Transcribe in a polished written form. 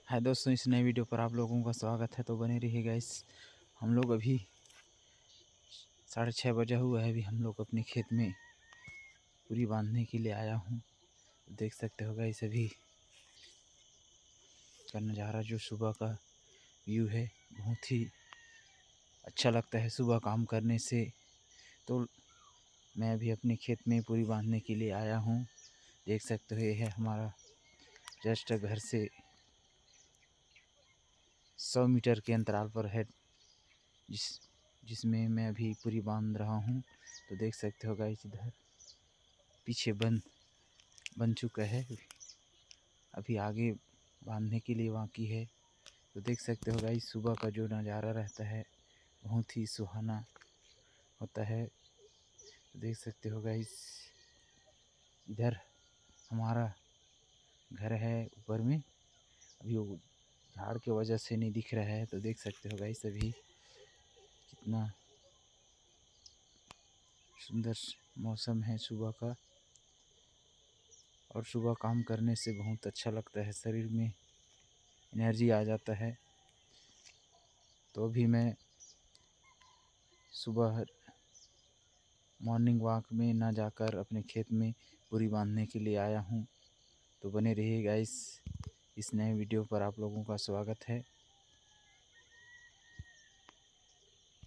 हाय दोस्तों, इस नए वीडियो पर आप लोगों का स्वागत है। तो बने रहिएगा। इस हम लोग अभी 6:30 बजा हुआ है। अभी हम लोग अपने खेत में पूरी बांधने के लिए आया हूँ। देख सकते हो गाइस, अभी का नज़ारा जो सुबह का व्यू है, बहुत ही अच्छा लगता है सुबह काम करने से। तो मैं अभी अपने खेत में पूरी बांधने के लिए आया हूँ। देख सकते हो, ये है हमारा जस्ट घर से 100 मीटर के अंतराल पर है, जिसमें मैं अभी पूरी बांध रहा हूँ। तो देख सकते हो गाइस, इधर पीछे बन चुका है, अभी आगे बांधने के लिए बाकी है। तो देख सकते हो गाइस, सुबह का जो नज़ारा रहता है बहुत ही सुहाना होता है। तो देख सकते हो गाइस, इधर हमारा घर है ऊपर में। अभी वो झाड़ के वजह से नहीं दिख रहा है। तो देख सकते हो गाइस, अभी कितना सुंदर मौसम है सुबह का। और सुबह काम करने से बहुत अच्छा लगता है, शरीर में एनर्जी आ जाता है। तो अभी मैं सुबह मॉर्निंग वॉक में ना जाकर अपने खेत में पूरी बांधने के लिए आया हूँ। तो बने रहिएगा। इस नए वीडियो पर आप लोगों का स्वागत है।